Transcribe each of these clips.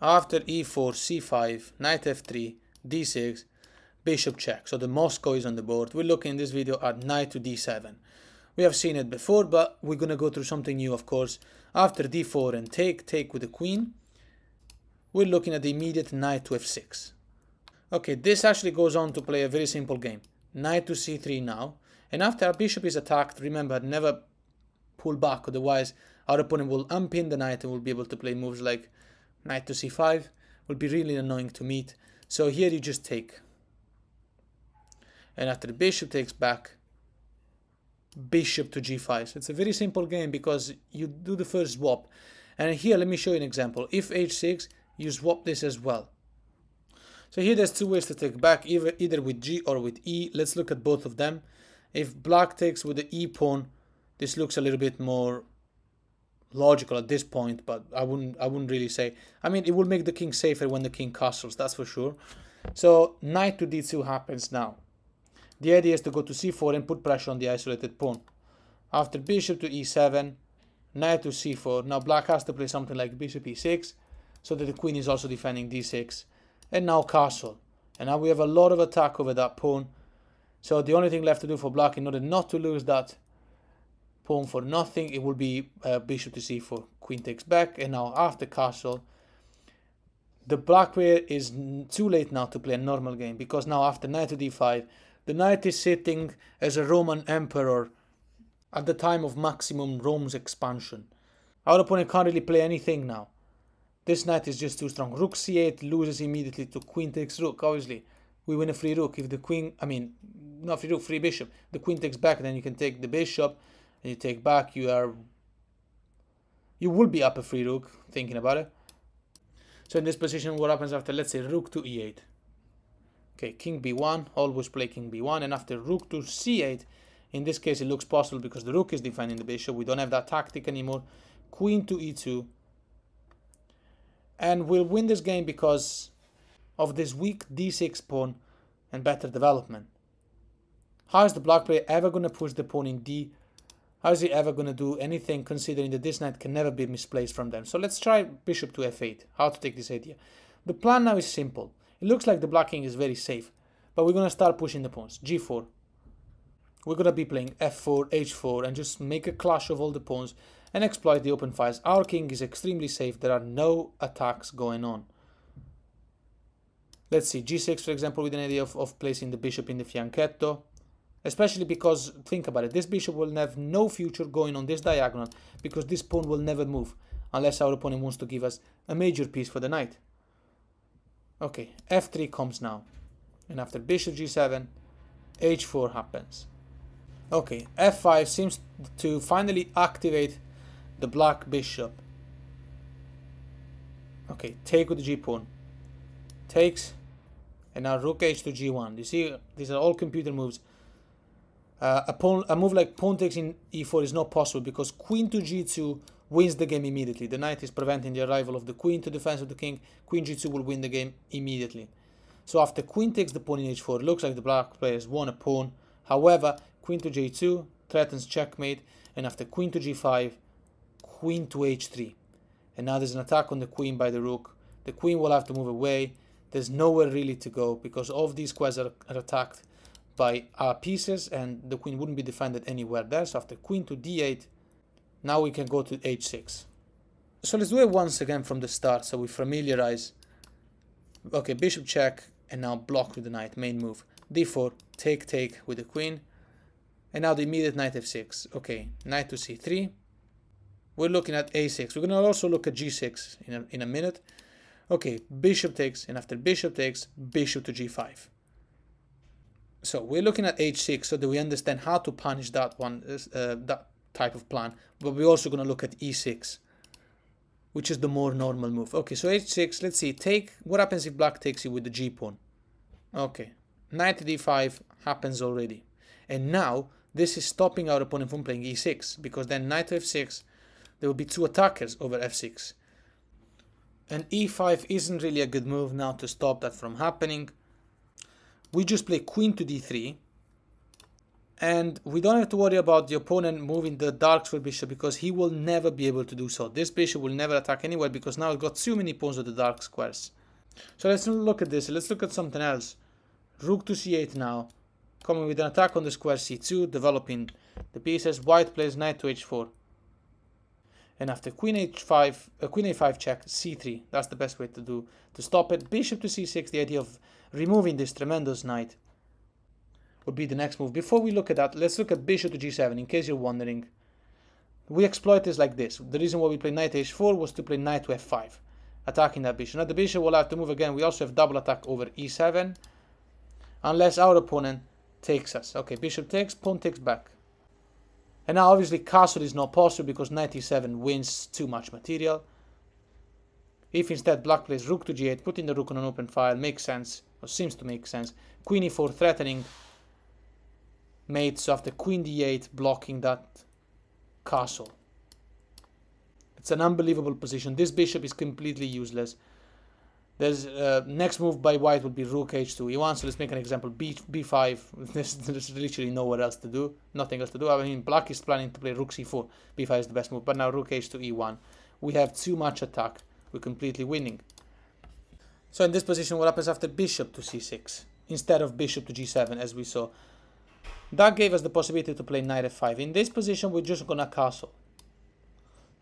After e4, c5, knight f3, d6, bishop check. So the Moscow is on the board. We're looking in this video at knight to d7. We have seen it before, but we're going to go through something new, of course. After d4 and take with the queen, we're looking at the immediate knight to f6. Okay, this actually goes on to play a very simple game. Knight to c3 now. And after our bishop is attacked, remember, never pull back, otherwise our opponent will unpin the knight and will be able to play moves like knight to c5. Will be really annoying to meet. So here you just take. And after the bishop takes back, bishop to g5. So it's a very simple game because you do the first swap. And here, let me show you an example. If h6, you swap this as well. So here there's two ways to take back, either with g or with e. Let's look at both of them. If black takes with the e pawn, this looks a little bit more logical at this point, but I wouldn't really say. I mean, it will make the king safer when the king castles, that's for sure. So knight to d2 happens now. The idea is to go to c4 and put pressure on the isolated pawn. After bishop to e7, knight to c4. Now black has to play something like bishop e6, so that the queen is also defending d6. And now castle. And now we have a lot of attack over that pawn. So the only thing left to do for black in order not to lose that pawn for nothing, it will be bishop to c4. Queen takes back, and now after castle, the black player is too late now to play a normal game, because now after knight to d5, the knight is sitting as a Roman emperor at the time of maximum Rome's expansion. Our opponent can't really play anything now. This knight is just too strong. Rook c8 loses immediately to queen takes rook. Obviously, we win a free rook. If the queen, not free rook, free bishop. The queen takes back, then you can take the bishop, and you take back. You will be up a free rook, thinking about it. So in this position, what happens after, let's say, rook to e8? Okay, king b1, always play king b1, and after rook to c8, in this case it looks possible because the rook is defending the bishop. We don't have that tactic anymore. Queen to e2. And we'll win this game because of this weak d6 pawn and better development. How is the black player ever going to push the pawn in d? How is he ever going to do anything, considering that this knight can never be misplaced from them? So let's try bishop to f8, how to take this idea. The plan now is simple. It looks like the black king is very safe, but we're going to start pushing the pawns. g4. We're going to be playing f4, h4, and just make a clash of all the pawns and exploit the open files. Our king is extremely safe. There are no attacks going on. Let's see, g6, for example, with an idea of placing the bishop in the fianchetto. Especially because, think about it, this bishop will have no future going on this diagonal because this pawn will never move unless our opponent wants to give us a major piece for the knight. Okay, f3 comes now. And after bishop g7, h4 happens. Okay, f5 seems to finally activate the black bishop. Okay, take with the g-pawn. Takes, and now rook h to g1. You see, these are all computer moves. A move like pawn takes in e4 is not possible because queen to g2 wins the game immediately. The knight is preventing the arrival of the queen to defense of the king. Queen g2 will win the game immediately. So after queen takes the pawn in h4, it looks like the black player has won a pawn. However, queen to j2 threatens checkmate, and after queen to g5, queen to h3. And now there's an attack on the queen by the rook. The queen will have to move away. There's nowhere really to go because all of these squares are attacked by our pieces, and the queen wouldn't be defended anywhere there. So after queen to d8, now we can go to h6. So let's do it once again from the start so we familiarize. Okay, bishop check, and now block with the knight, main move. d4, take with the queen, and now the immediate knight f6. Okay, knight to c3. We're looking at a6. We're going to also look at g6 in a minute. Okay, bishop takes, and after bishop takes, bishop to g5. So we're looking at h6 so that we understand how to punish that one, that type of plan. But we're also going to look at e6, which is the more normal move. Okay, so h6, let's see, take. What happens if black takes you with the g-pawn? Okay, knight to d5 happens already. And now, this is stopping our opponent from playing e6, because then knight to f6, there will be two attackers over f6. And e5 isn't really a good move now to stop that from happening. We just play queen to d3, And we don't have to worry about the opponent moving the dark square bishop because he will never be able to do so. This bishop will never attack anywhere because now it's got too many pawns with the dark squares. So let's look at this. Let's look at something else. Rook to c8 now. Coming with an attack on the square c2, developing the pieces. White plays knight to h4. And after queen a5 check, c3. That's the best way to stop it. Bishop to c6, the idea of removing this tremendous knight would be the next move. Before we look at that, let's look at bishop to g7, in case you're wondering. We exploit this like this. The reason why we played knight h4 was to play knight to f5, attacking that bishop. Now the bishop will have to move again. We also have double attack over e7, unless our opponent takes us. Okay, bishop takes, pawn takes back. And now obviously castle is not possible because knight e7 wins too much material. If instead black plays rook to g8, putting the rook on an open file, makes sense, or seems to make sense. Queen e4 threatening mate, so after queen d8 blocking that castle. It's an unbelievable position. This bishop is completely useless. There's next move by white would be rook h2 e1, so let's make an example. b5. There's literally nowhere else to do, nothing else to do. I mean, black is planning to play rook c4. b5 is the best move, but now rook h2 e1. We have too much attack. We're completely winning. So in this position, what happens after bishop to c6 instead of bishop to g7, as we saw? That gave us the possibility to play knight f5. In this position, we're just gonna castle.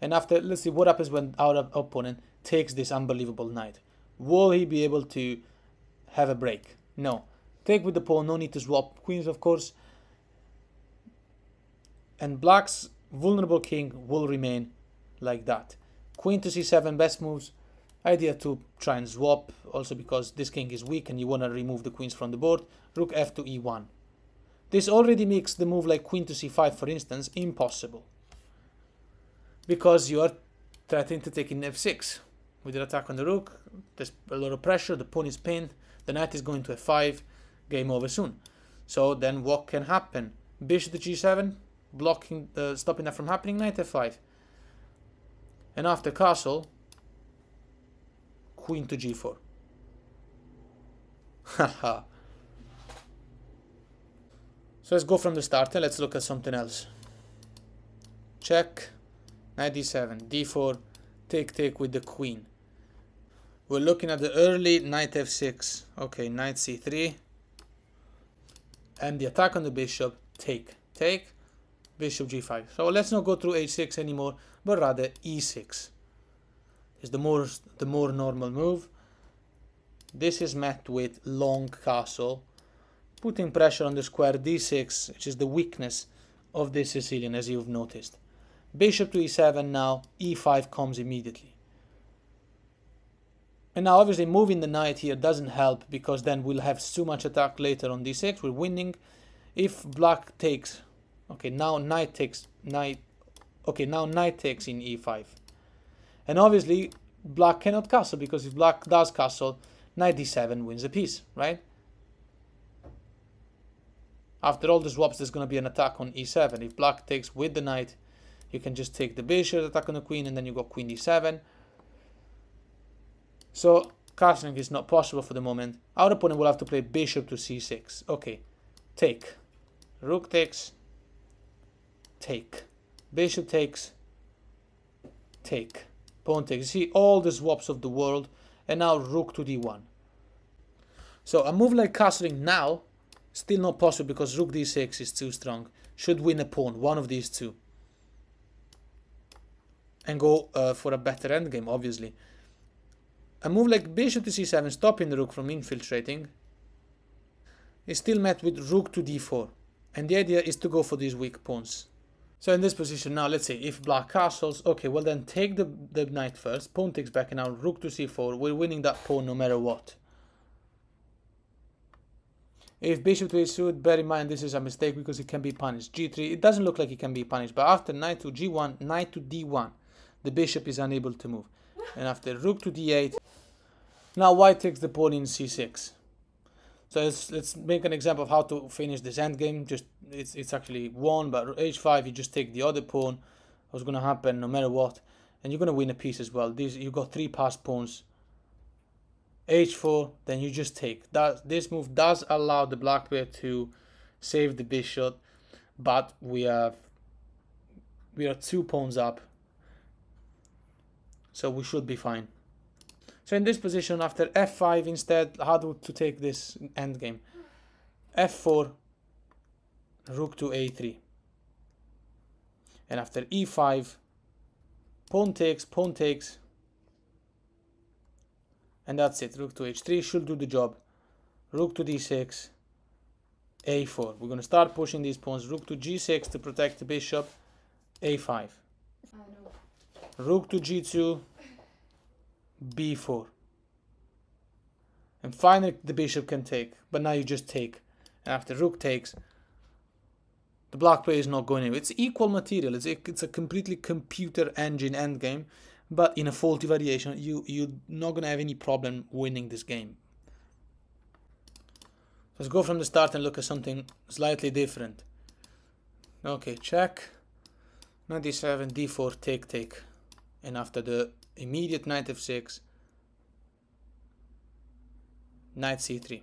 And after, let's see what happens when our opponent takes this unbelievable knight. Will he be able to have a break? No. Take with the pawn, no need to swap queens, of course. And black's vulnerable king will remain like that. Queen to c7, best moves. Idea to try and swap, also because this king is weak and you want to remove the queens from the board. Rook f to e1. This already makes the move like queen to c5, for instance, impossible. Because you are threatening to take in f6. With the attack on the rook, there's a lot of pressure, the pawn is pinned, the knight is going to f5, game over soon. So then what can happen? Bishop to g7, blocking, stopping that from happening, knight f5. And after castle, queen to g4. Haha. So let's go from the start and let's look at something else. Check, knight d7, d4, take with the queen. We're looking at the early knight f6. Okay, knight c3. And the attack on the bishop, take, bishop g5. So let's not go through h6 anymore, but rather e6. Is the more normal move. This is met with long castle, putting pressure on the square d6, which is the weakness of this Sicilian, as you've noticed. Bishop to e7 now, e5 comes immediately. And now obviously moving the knight here doesn't help because then we'll have too much attack later on d6. We're winning. If black takes, okay, now knight takes in e5. And obviously black cannot castle because if black does castle, knight d7 wins the piece, right? After all the swaps, there's going to be an attack on e7. If black takes with the knight, you can just take the bishop, attack on the queen, and then you got queen d7. So castling is not possible for the moment. Our opponent will have to play bishop to c6. Okay, take. Rook takes, take. Bishop takes, take. Pawn takes. You see all the swaps of the world. And now rook to d1. So a move like castling now, still not possible because rook d6 is too strong. Should win a pawn, one of these two. And go for a better endgame, obviously. A move like bishop to c7, stopping the rook from infiltrating, is still met with rook to d4. And the idea is to go for these weak pawns. So in this position now, let's say if black castles, okay, well then take the knight first, pawn takes back, and now rook to c4, we're winning that pawn no matter what. If bishop to h2, bear in mind this is a mistake because it can be punished. g3, it doesn't look like it can be punished, but after knight to g1, knight to d1, the bishop is unable to move. And after rook to d8, now white takes the pawn in c6. So let's make an example of how to finish this endgame. Just it's actually won, but h5 you just take the other pawn. What's going to happen no matter what, and you're going to win a piece as well. You got 3 passed pawns. h4, then you just take. This move does allow the black player to save the bishop. but we are 2 pawns up, so we should be fine. So in this position, after f5 instead, how to take this endgame? f4, rook to a3, and after e5, pawn takes, and that's it. Rook to h3 should do the job. Rook to d6, a4. We're going to start pushing these pawns. Rook to g6 to protect the bishop, a5. Rook to g2, b4. And finally the bishop can take, but now you just take. And after rook takes, the black player is not going anywhere. It's equal material. It's a completely computer engine endgame, but in a faulty variation, you're not going to have any problem winning this game. Let's go from the start and look at something slightly different. Okay, check. Nd7, d4, take. And after the immediate knight f6, knight c3.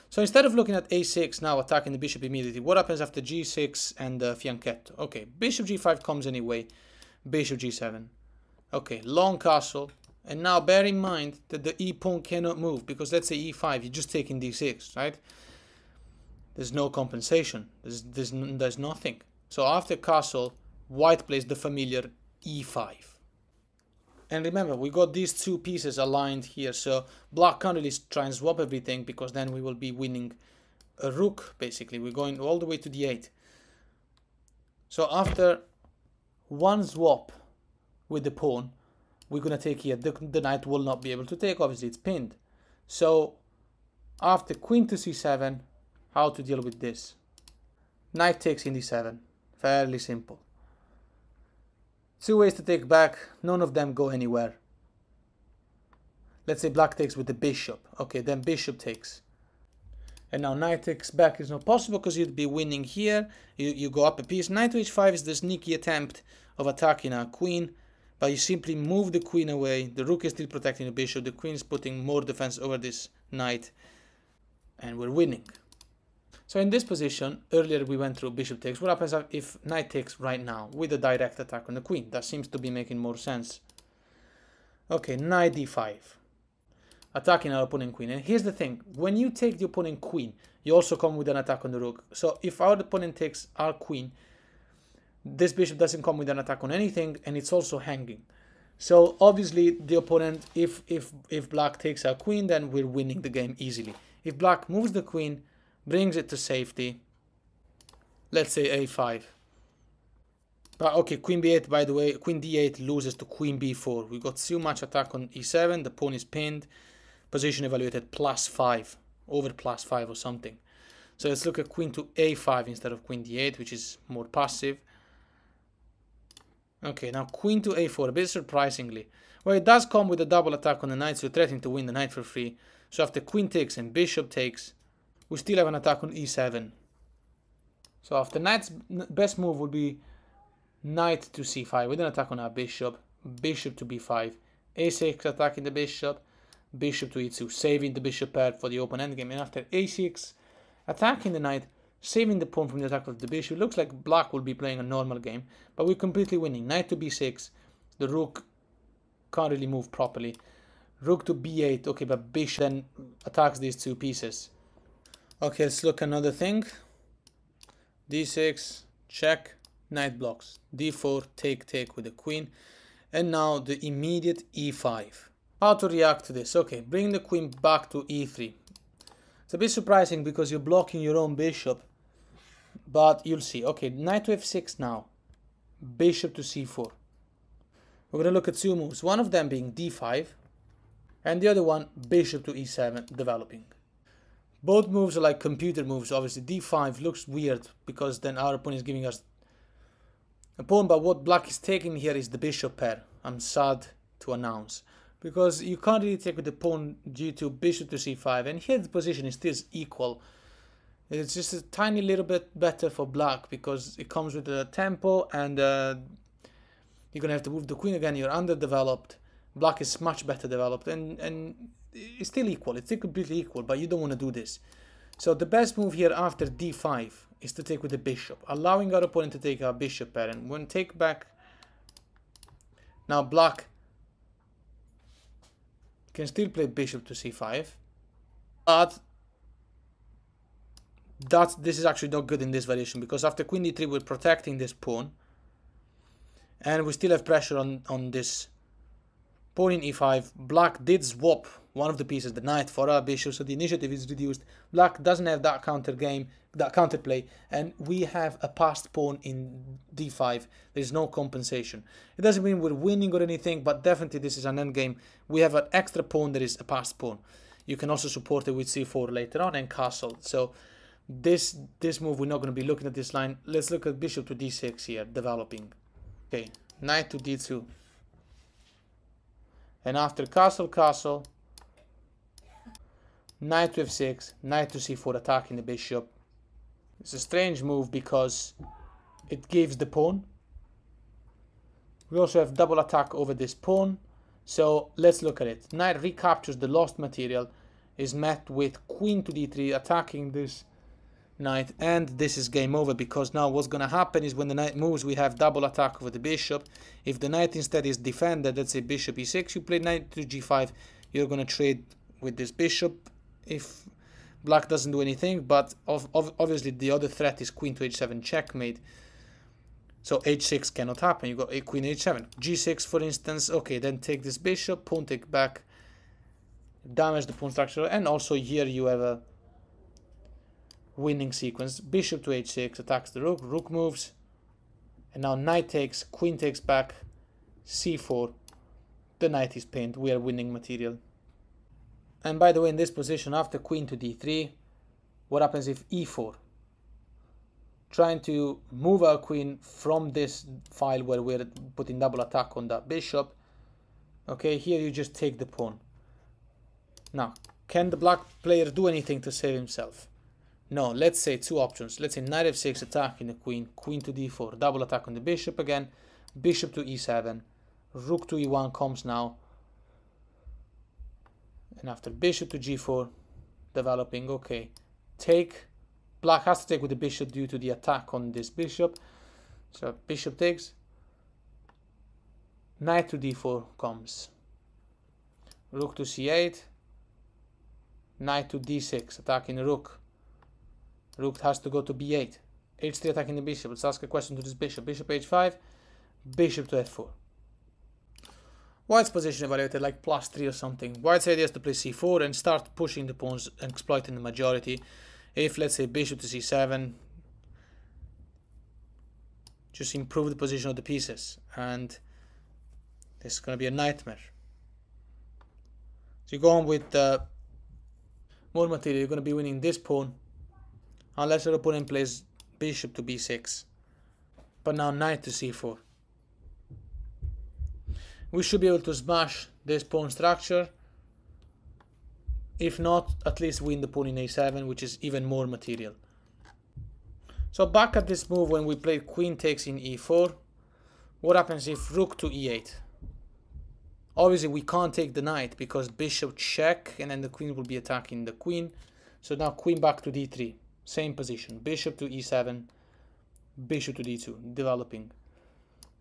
So instead of looking at a6 now attacking the bishop immediately, what happens after g6 and fianchetto? Okay, bishop g5 comes anyway, bishop g7. Okay, long castle. And now bear in mind that the e pawn cannot move, because let's say e5, you're just taking d6, right? There's no compensation. There's nothing. So after castle, white plays the familiar e5. And remember, we got these two pieces aligned here, so black can't really try and swap everything, because then we will be winning a rook, basically. We're going all the way to d8. So after one swap with the pawn, we're going to take here. The knight will not be able to take, obviously it's pinned. So after queen to c7, how to deal with this? Knight takes in d7. Fairly simple. 2 ways to take back, none of them go anywhere. Let's say black takes with the bishop. Okay, then bishop takes. And now knight takes back is not possible because you'd be winning here. You go up a piece. Knight to h5 is the sneaky attempt of attacking our queen, but you simply move the queen away. The rook is still protecting the bishop. The queen is putting more defense over this knight, and we're winning. So in this position, earlier we went through bishop takes. What happens if knight takes right now with a direct attack on the queen? That seems to be making more sense. Okay, knight d5. Attacking our opponent queen. And here's the thing. When you take the opponent queen, you also come with an attack on the rook. So if our opponent takes our queen, this bishop doesn't come with an attack on anything, and it's also hanging. So obviously the opponent, if black takes our queen, then we're winning the game easily. If black moves the queen, brings it to safety, let's say a5. But okay, queen b8, by the way, queen d8 loses to queen b4. We got so much attack on e7, the pawn is pinned, position evaluated +5, over +5 or something. So let's look at queen to a5 instead of queen d8, which is more passive. Okay, now queen to a4, a bit surprisingly. Well, it does come with a double attack on the knight, so you're threatening to win the knight for free. So after queen takes and bishop takes, we still have an attack on e7. So after knight's best move would be knight to c5 with an attack on our bishop, bishop to b5, a6 attacking the bishop, bishop to e2, saving the bishop pair for the open endgame. And after a6, attacking the knight, saving the pawn from the attack of the bishop. It looks like black will be playing a normal game, but we're completely winning. Knight to b6, the rook can't really move properly. Rook to b8, okay, but bishop then attacks these two pieces. Okay, let's look another thing. d6, check, knight blocks. d4, take with the queen. And now the immediate e5. How to react to this? Okay, bring the queen back to e3. It's a bit surprising because you're blocking your own bishop, but you'll see. Okay, knight to f6 now. Bishop to c4. We're going to look at two moves. One of them being d5, and the other one, bishop to e7, developing. Both moves are like computer moves. Obviously, d5 looks weird because then our opponent is giving us a pawn, but what black is taking here is the bishop pair. I'm sad to announce, because you can't really take with the pawn g2, bishop to c5, and here the position is still equal. It's just a tiny little bit better for black because it comes with a tempo, and you're gonna have to move the queen again. You're underdeveloped. Black is much better developed, and it's still equal. It's still completely equal, but you don't want to do this. So the best move here after d5 is to take with the bishop, allowing our opponent to take our bishop pair. And when take back, now black can still play bishop to c5, but this is actually not good in this variation, because after queen d3 we're protecting this pawn, and we still have pressure on this pawn in e5. Black did swap one of the pieces, the knight, for our bishop, so the initiative is reduced. Black doesn't have that counterplay, and we have a passed pawn in d5. There's no compensation. It doesn't mean we're winning or anything, but definitely this is an endgame. We have an extra pawn that is a passed pawn. You can also support it with c4 later on and castle. So this move, we're not going to be looking at this line. Let's look at bishop to d6 here, developing. Okay, knight to d2. And after castle, knight to f6, knight to c4, attacking the bishop. It's a strange move because it gives the pawn. We also have double attack over this pawn. So let's look at it. Knight recaptures the lost material, is met with queen to d3, attacking this knight, and this is game over, because now what's going to happen is when the knight moves, we have double attack over the bishop. If the knight instead is defended, let's say bishop e6, you play knight to g5, you're going to trade with this bishop if black doesn't do anything, but obviously the other threat is queen to h7 checkmate, so h6 cannot happen. You got a queen h7, g6 for instance. Okay, then take this bishop, pawn take back, damage the pawn structure, and also here you have a winning sequence. Bishop to h6 attacks the rook, rook moves, and now knight takes, queen takes back, c4, the knight is pinned, we are winning material. And by the way, in this position, after queen to d3, what happens if e4? Trying to move our queen from this file where we're putting double attack on that bishop. Okay, here you just take the pawn. Now, can the black player do anything to save himself? No, let's say two options. Let's say knight f6 attacking the queen, queen to d4, double attack on the bishop again, bishop to e7, rook to e1 comes now, and after bishop to g4, developing. Okay, take, black has to take with the bishop due to the attack on this bishop, so bishop takes, knight to d4 comes, rook to c8, knight to d6 attacking the rook. Rook has to go to b8. h3 attacking the bishop. Let's ask a question to this bishop. Bishop h5, bishop to f4. White's position evaluated like +3 or something. White's idea is to play c4 and start pushing the pawns and exploiting the majority. If, let's say, bishop to c7, just improve the position of the pieces. And this is going to be a nightmare. So you go on with more material. You're going to be winning this pawn, unless your opponent plays bishop to b6. But now knight to c4. We should be able to smash this pawn structure. If not, at least win the pawn in a7, which is even more material. So back at this move when we played queen takes in e4. What happens if rook to e8? Obviously we can't take the knight because bishop check, and then the queen will be attacking the queen. So now queen back to d3. Same position, bishop to e7, bishop to d2, developing.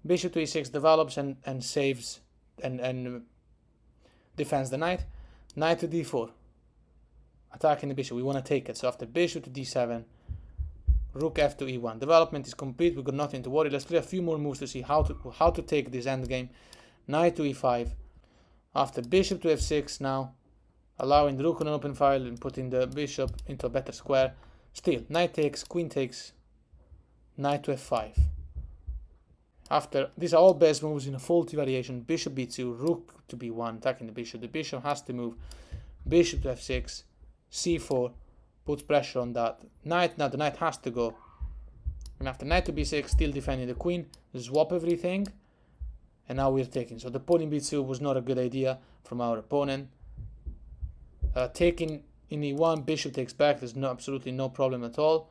Bishop to e6 develops and saves and defends the knight. Knight to d4, attacking the bishop. We want to take it. So after bishop to d7, rook f to e1. Development is complete. We've got nothing to worry. Let's play a few more moves to see how to take this endgame. Knight to e5. After bishop to f6 now, allowing the rook on an open file and putting the bishop into a better square. Still, knight takes, queen takes, knight to f5. After, these are all best moves in a faulty variation. Bishop b2, rook to b1, attacking the bishop. The bishop has to move. Bishop to f6, c4, puts pressure on that. Knight, now the knight has to go. And after knight to b6, still defending the queen, swap everything. And now we're taking. So the pawn in b2 was not a good idea from our opponent. Taking in e1, bishop takes back. There's absolutely no problem at all.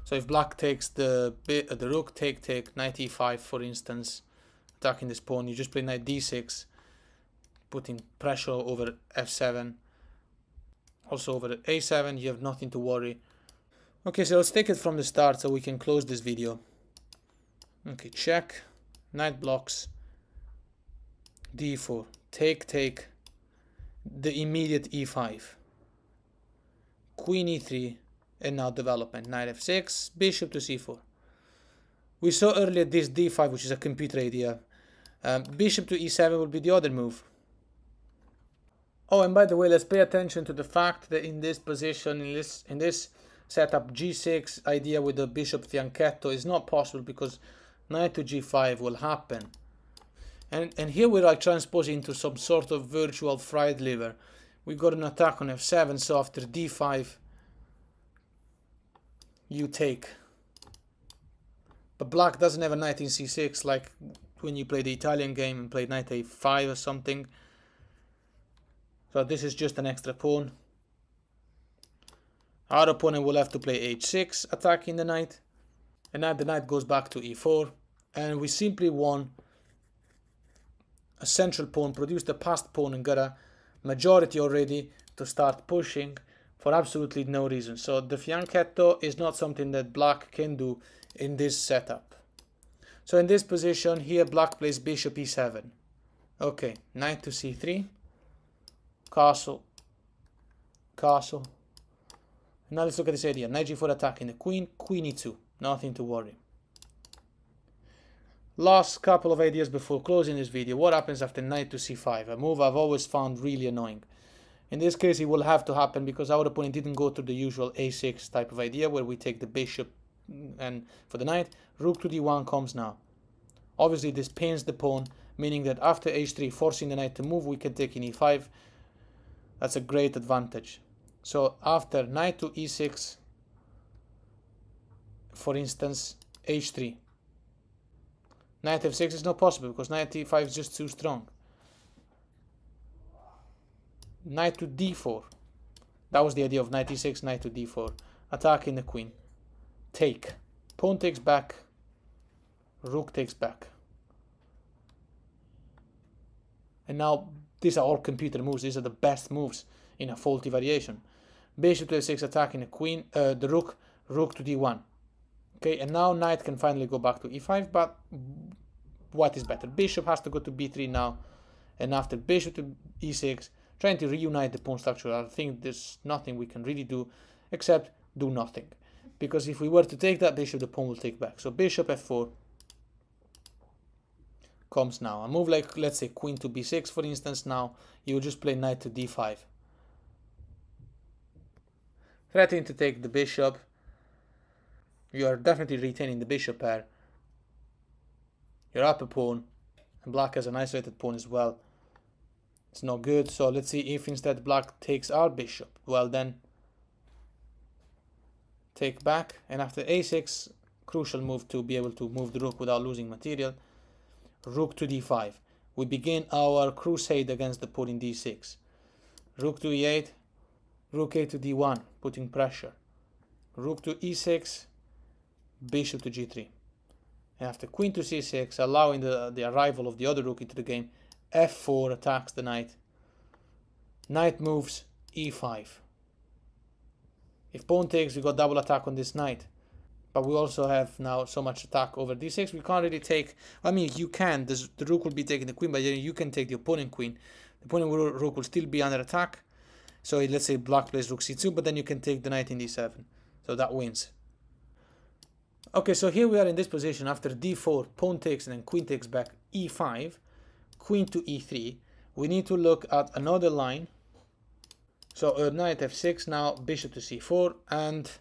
So if black takes the rook, take, knight e5 for instance, attacking this pawn, you just play knight d6, putting pressure over f7. Also over at a7, you have nothing to worry. Okay, so let's take it from the start so we can close this video. Okay, check, knight blocks, d4, take, the immediate e5, queen e3, and now development, knight f6, bishop to c4. We saw earlier this d5, which is a computer idea. Bishop to e7 will be the other move. Oh, and by the way, let's pay attention to the fact that in this position, in this setup, g6 idea with the bishop fianchetto is not possible because knight to g5 will happen. And here we're like transposing into some sort of virtual fried liver. We got an attack on f7, so after d5, you take. But black doesn't have a knight in c6 like when you play the Italian game and play knight a5 or something. So this is just an extra pawn. Our opponent will have to play h6, attacking the knight. And now the knight goes back to e4. And we simply won a central pawn, produced a passed pawn, and got a majority already to start pushing for absolutely no reason. So the fianchetto is not something that black can do in this setup. So in this position here, black plays bishop e7. Okay, knight to c3, castle. Now let's look at this idea. Knight g4 attacking the queen, queen e2, nothing to worry. Last couple of ideas before closing this video. What happens after knight to c5? A move I've always found really annoying. In this case it will have to happen because our opponent didn't go to the usual a6 type of idea where we take the bishop and for the knight. Rook to d1 comes now. Obviously this pains the pawn, meaning that after h3 forcing the knight to move, we can take in e5. That's a great advantage. So after knight to e6, for instance, h3, knight f6 is not possible because knight e5 is just too strong. Knight to d4. That was the idea of knight e6, knight to d4. Attacking the queen. Take. Pawn takes back. Rook takes back. And now these are all computer moves. These are the best moves in a faulty variation. Bishop to a6 attacking the queen, the rook. Rook to d1. Okay, and now knight can finally go back to e5, but what is better? Bishop has to go to b3 now, and after bishop to e6, trying to reunite the pawn structure. I think there's nothing we can really do except do nothing, because if we were to take that bishop, the pawn will take back. So bishop f4 comes now. A move like, let's say, queen to b6, for instance, now you will just play knight to d5, threatening to take the bishop. You are definitely retaining the bishop pair. You're up a pawn, and black has an isolated pawn as well. It's not good. So let's see if instead black takes our bishop. Well then, take back, and after a6, crucial move to be able to move the rook without losing material. Rook to d5. We begin our crusade against the pawn in d6. Rook to e8, rook a to d1, putting pressure. Rook to e6, bishop to g3. And after queen to c6, allowing the arrival of the other rook into the game, f4 attacks the knight. Knight moves e5. If pawn takes, we got double attack on this knight. But we also have now so much attack over d6, we can't really take... I mean, you can. The rook will be taking the queen, but you can take the opponent queen. The opponent rook will still be under attack. So let's say black plays rook c2, but then you can take the knight in d7. So that wins. Okay, so here we are in this position. After d4, pawn takes, and then queen takes back, e5, queen to e3. We need to look at another line. So knight f6 now, bishop to c4, and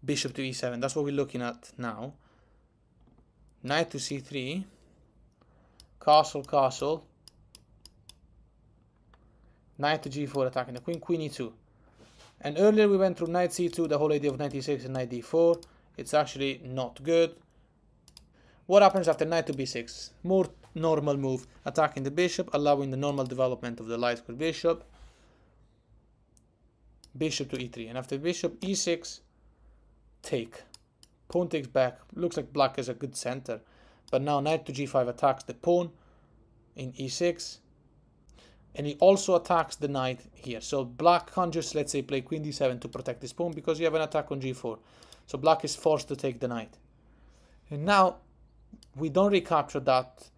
bishop to e7. That's what we're looking at now. Knight to c3, castle, knight to g4 attacking the queen, queen e2. And earlier we went through knight c2, the whole idea of knight e6 and knight d4. It's actually not good. What happens after knight to b6? More normal move, attacking the bishop, allowing the normal development of the light square bishop. Bishop to e3, and after bishop e6, take. Pawn takes back. Looks like black is a good center, but now knight to g5 attacks the pawn in e6. and he also attacks the knight here. So black can't just, let's say, play queen d7 to protect this pawn because you have an attack on g4. So black is forced to take the knight. And now we don't recapture that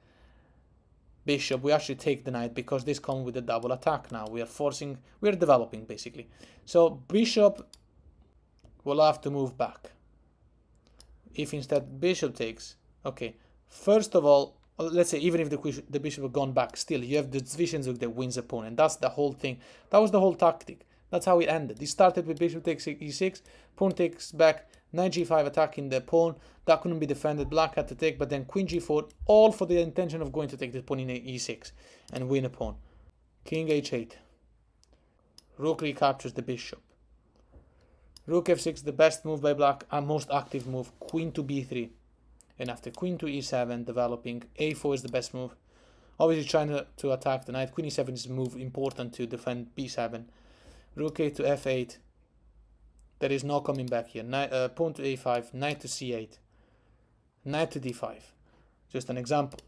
bishop, we actually take the knight because this comes with a double attack now. We are developing basically. So bishop will have to move back. If instead bishop takes, okay, first of all, let's say even if the bishop had gone back, still you have the Zwischenzug that wins a pawn, and that's the whole thing. That was the whole tactic. That's how it ended. It started with bishop takes e6, pawn takes back, knight g5 attacking the pawn. That couldn't be defended, black had to take, but then queen g4, all for the intention of going to take the pawn in e6 and win a pawn. King h8. Rook recaptures the bishop. Rook f6, the best move by black, and most active move. Queen to b3. And after queen to e7, developing, a4 is the best move. Obviously trying to attack the knight. Queen e7 is a move important to defend b7. Rook a to f8. There is no coming back here. Pawn to a5, knight to c8. Knight to d5. Just an example.